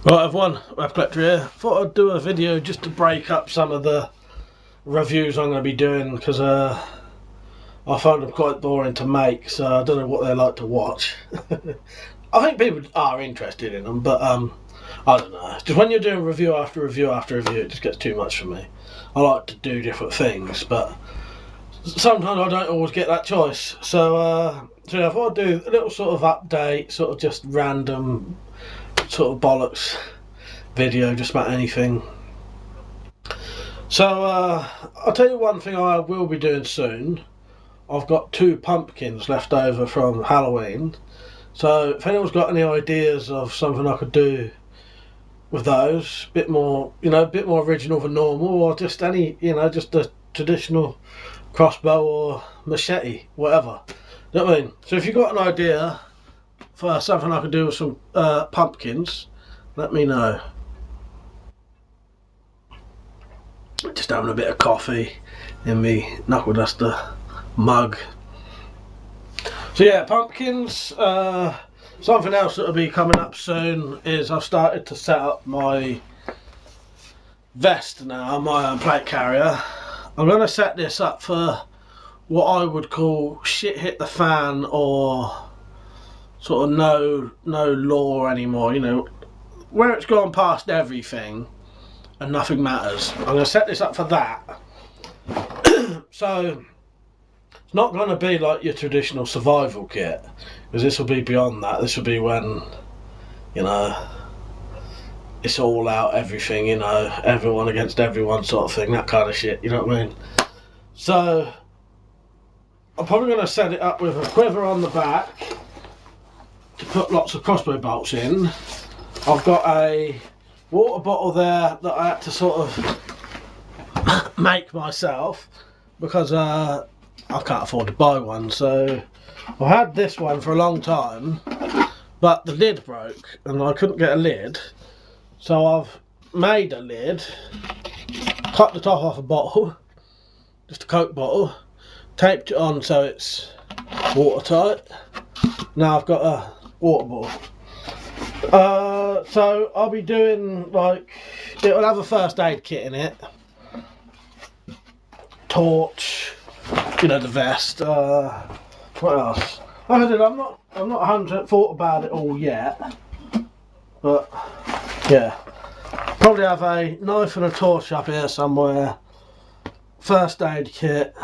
Right everyone, WeaponCollector here. Thought I'd do a video just to break up some of the reviews I'm going to be doing because I find them quite boring to make, so I don't know what they like to watch. I think people are interested in them, but I don't know. Just when you're doing review after review after review, it just gets too much for me. I like to do different things, but sometimes I don't always get that choice. So yeah, I thought I'd do a little sort of update, sort of just random sort of bollocks video, just about anything. So I'll tell you one thing I will be doing soon. I've got 2 pumpkins left over from Halloween, so if anyone's got any ideas of something I could do with those, a bit more, you know, a bit more original than normal, or just any, you know, just a traditional crossbow or machete, whatever. You know what I mean? So if you've got an idea for something I could do with some pumpkins, let me know. Just having a bit of coffee in me knuckle duster mug. So yeah, pumpkins. Something else that'll be coming up soon is I've started to set up my vest now, my plate carrier. I'm going to set this up for what I would call shit hit the fan, or sort of no law anymore, you know, where it's gone past everything and nothing matters. I'm going to set this up for that. So it's not going to be like your traditional survival kit, because this will be beyond that. This will be when, you know, it's all out, everything, you know, everyone against everyone sort of thing, that kind of shit, you know what I mean? So I'm probably going to set it up with a quiver on the back to put lots of crossbow bolts in. I've got a water bottle there that I had to sort of make myself because I can't afford to buy one. So I had this one for a long time, but the lid broke and I couldn't get a lid. So I've made a lid, cut the top off a bottle, just a Coke bottle, taped it on so it's watertight. Now I've got a water bottle. So I'll be doing, like, it'll have a first aid kit in it, torch, you know, the vest. What else? Like I said, I'm not 100% thought about it all yet, but yeah, probably have a knife and a torch up here somewhere, first aid kit,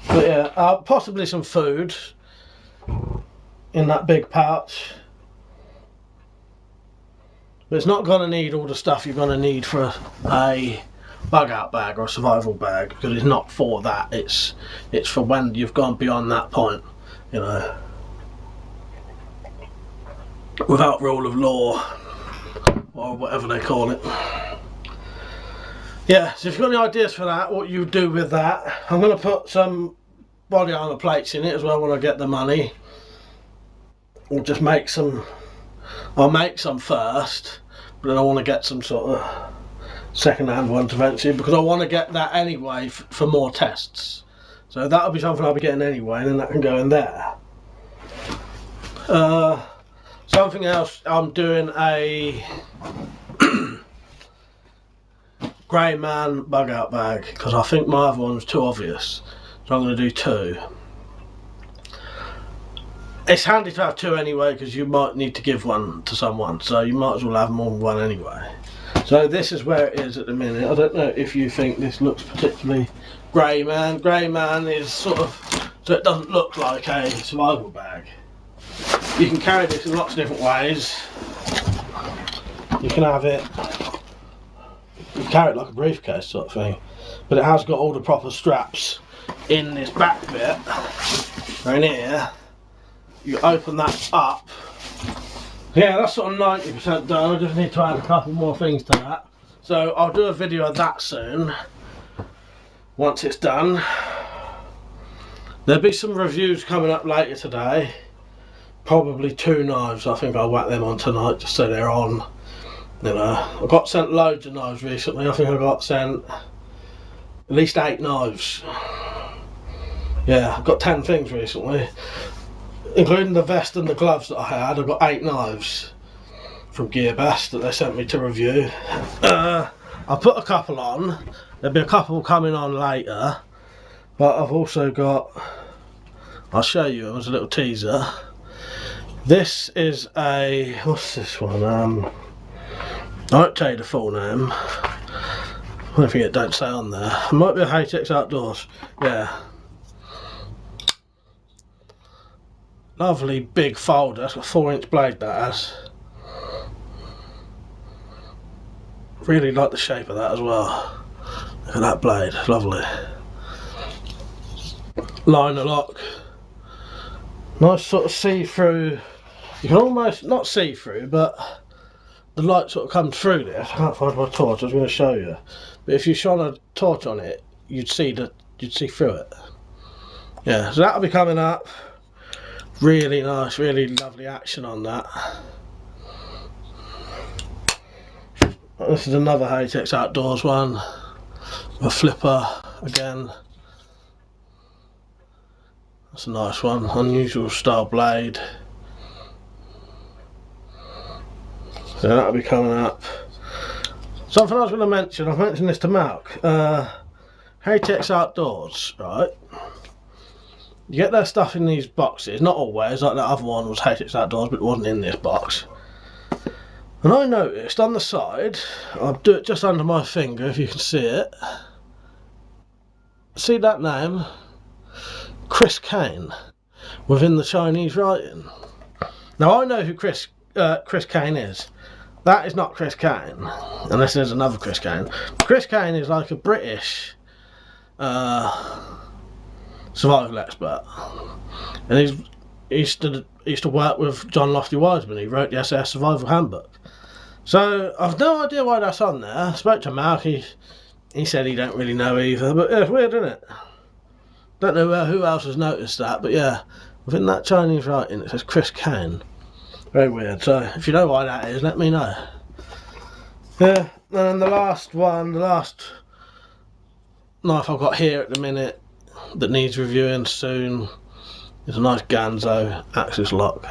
but yeah, possibly some food in that big pouch. But it's not going to need all the stuff you're going to need for a bug out bag or a survival bag, because it's not for that. It's for when you've gone beyond that point, you know, without rule of law or whatever they call it. Yeah, so if you've got any ideas for that, what you do with that, I'm going to put some body armor plates in it as well when I get the money. Or just make some. I'll make some first, but then I want to get some sort of second-hand ones eventually, because I want to get that anyway for more tests. So that'll be something I'll be getting anyway, and then that can go in there. Something else, I'm doing a grey man bug out bag, because I think my other one was too obvious, so I'm going to do 2. It's handy to have 2 anyway, because you might need to give one to someone, so you might as well have more than one anyway. So this is where it is at the minute. I don't know if you think this looks particularly grey man. Grey man is sort of, so it doesn't look like a survival bag. You can carry this in lots of different ways. You can have it, you can carry it like a briefcase sort of thing, but it has got all the proper straps in this back bit, right here. You open that up. Yeah, that's sort of 90% done. I just need to add a couple more things to that. So I'll do a video of that soon, once it's done. There'll be some reviews coming up later today. Probably 2 knives. I think I'll whack them on tonight just so they're on. You know, I got sent loads of knives recently. I think I got sent at least 8 knives. Yeah, I've got 10 things recently, including the vest and the gloves that I had. I've got 8 knives. from Gearbest that they sent me to review. I put a couple on. There'll be a couple coming on later, but I've also got, I'll show you, it was a little teaser. This is a, what's this one? I won't tell you the full name. I don't think it don't say on there. It might be a HTX Outdoors. Yeah. Lovely big folder. It's got a 4-inch blade, that has. Really like the shape of that as well. Look at that blade, lovely. Liner lock. Nice sort of see-through. You can almost, not see-through, but the light sort of comes through this. I can't find my torch, I was going to show you. But if you shone a torch on it, you'd see through it. Yeah, so that'll be coming up. Really nice, really lovely action on that. This is another HTX Outdoors one. A flipper again. That's a nice one. Unusual style blade. So that'll be coming up. Something I was going to mention, I've mentioned this to Mark. HTX Outdoors, right? You get their stuff in these boxes, not always, like that other one was HTX Outdoors, but it wasn't in this box. And I noticed on the side, I'll do it just under my finger if you can see it. See that name? Chris Kane, within the Chinese writing. Now I know who Chris Kane is. That is not Chris Kane, unless there's another Chris Kane. Chris Kane is like a British survival expert, and he used to work with John Lofty Wiseman. He wrote the SAS Survival Handbook. So I've no idea why that's on there. I spoke to Mark. He said he don't really know either. But yeah, it's weird, isn't it? Don't know who else has noticed that, but yeah, within that Chinese writing it says Chris Kane. Very weird. So if you know why that is, let me know. Yeah, and then the last one, the last knife I've got here at the minute that needs reviewing soon is a nice Ganzo axis lock.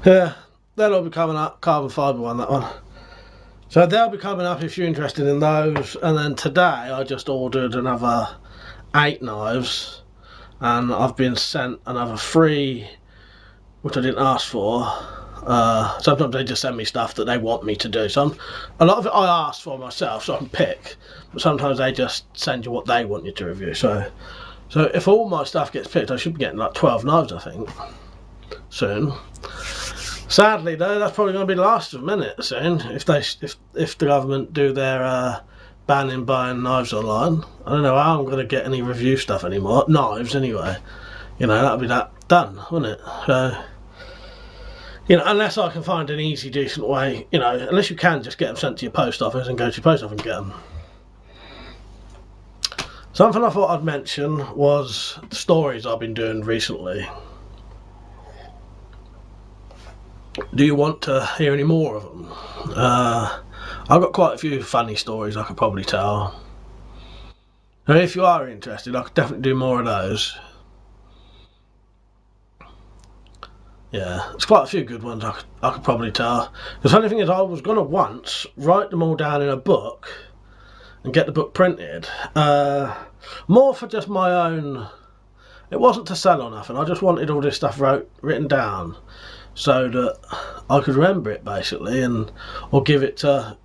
Yeah, they'll all be coming up. Carbon fibre one, that one. So they'll be coming up if you're interested in those. And then today I just ordered another 8 knives, and I've been sent another 3, which I didn't ask for. Sometimes they just send me stuff that they want me to do. A lot of it I ask for myself so I can pick, but sometimes they just send you what they want you to review. So if all my stuff gets picked, I should be getting like 12 knives, I think, soon. Sadly though, that's probably going to be the last of them, isn't it, soon, if the government do their banning buying knives online. I don't know how I'm going to get any review stuff anymore, knives anyway. You know, that'll be that done, wouldn't it? So, you know, unless I can find an easy, decent way, you know, unless you can just get them sent to your post office and go to your post office and get them. Something I thought I'd mention was the stories I've been doing recently. Do you want to hear any more of them? I've got quite a few funny stories I could probably tell. And if you are interested, I could definitely do more of those. Yeah, there's quite a few good ones I could probably tell. The funny thing is, I was going to once write them all down in a book and get the book printed. More for just my own... It wasn't to sell or nothing, I just wanted all this stuff written down so that I could remember it, basically, or give it to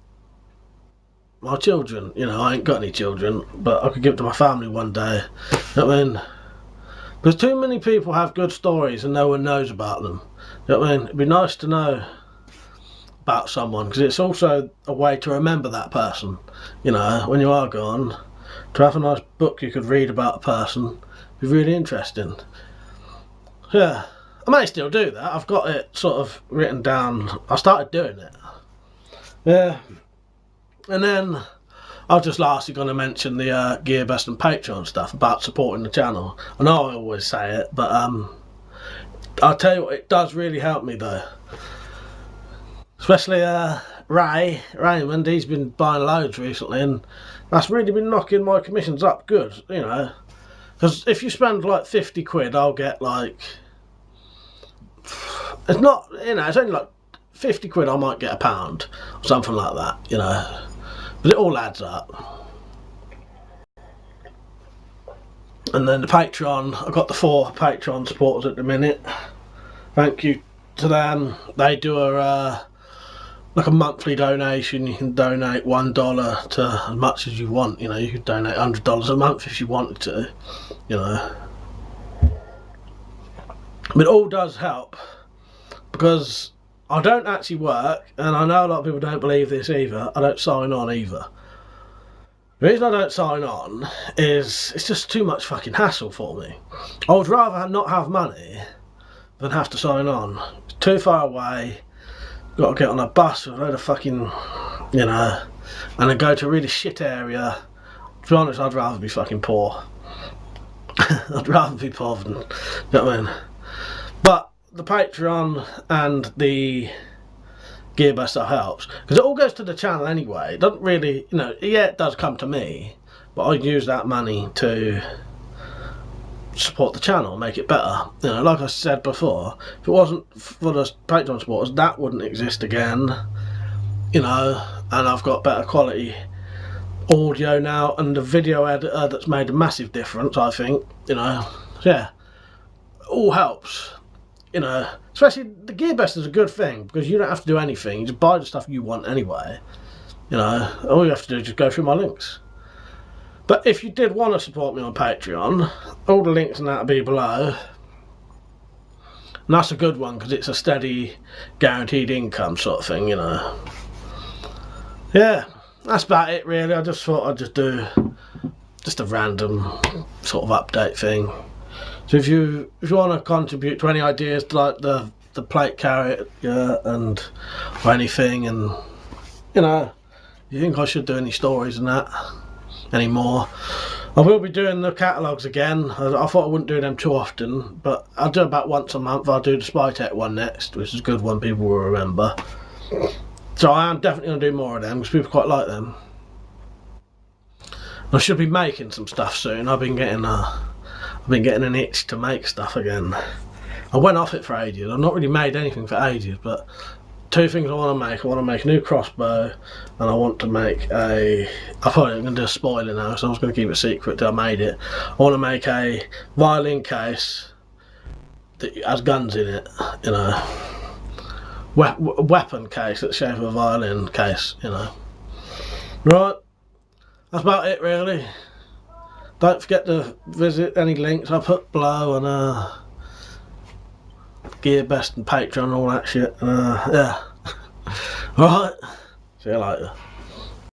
my children. You know, I ain't got any children, but I could give it to my family one day. You know what I mean? Because too many people have good stories and no one knows about them. You know what I mean? It'd be nice to know about someone, because it's also a way to remember that person. You know, when you are gone, to have a nice book you could read about a person would be really interesting. Yeah, I may still do that. I've got it sort of written down. I started doing it. Yeah. And then I was just lastly going to mention the Gearbest and Patreon stuff about supporting the channel. I know I always say it, but I'll tell you what, it does really help me though. Especially Raymond, he's been buying loads recently, and that's really been knocking my commissions up good, you know. Because if you spend like 50 quid, I'll get like It's not, you know, it's only like 50 quid, I might get £1 or something like that, you know, but it all adds up. And then the Patreon, I've got the 4 Patreon supporters at the minute. Thank you to them. They do a like a monthly donation. You can donate $1 to as much as you want, you know, you could donate $100 a month if you wanted to, you know. But it all does help, because I don't actually work, and I know a lot of people don't believe this either. I don't sign on either. The reason I don't sign on is it's just too much fucking hassle for me. I would rather not have money than have to sign on. It's too far away. Got to get on a bus with a load of fucking, you know, and then go to a really shit area. To be honest, I'd rather be fucking poor. I'd rather be poor than, you know what I mean? But the Patreon and the GearBest stuff helps, because it all goes to the channel anyway. It doesn't really, you know, yeah, it does come to me, but I use that money to support the channel, make it better. You know, like I said before, if it wasn't for the Patreon supporters, that wouldn't exist again, you know. And I've got better quality audio now, and the video editor that's made a massive difference, I think, you know. So yeah, it all helps, you know. Especially the GearBest is a good thing, because you don't have to do anything. You just buy the stuff you want anyway. You know, all you have to do is just go through my links. But if you did want to support me on Patreon, all the links and that will be below. And that's a good one, because it's a steady, guaranteed income sort of thing, you know. Yeah, that's about it really. I just thought I'd just do just a random sort of update thing. So if you want to contribute to any ideas like the plate carrier and or anything, and you know, you think I should do any stories and that anymore, I will be doing the catalogues again. I thought I wouldn't do them too often, but I'll do about once a month. I'll do the Spytech one next, which is a good one, people will remember. So I am definitely going to do more of them, because people quite like them. I should be making some stuff soon. I've been getting an itch to make stuff again. I went off it for ages. I've not really made anything for ages, but 2 things I want to make. I want to make a new crossbow, and I want to make a... I thought I was going to do a spoiler now, so I was going to keep it secret till I made it. I want to make a violin case that has guns in it, you know. Weapon case that's shaped of a violin case, you know. Right, that's about it really. Don't forget to visit any links I put below, and GearBest and Patreon and all that shit. Yeah. Alright, see you later.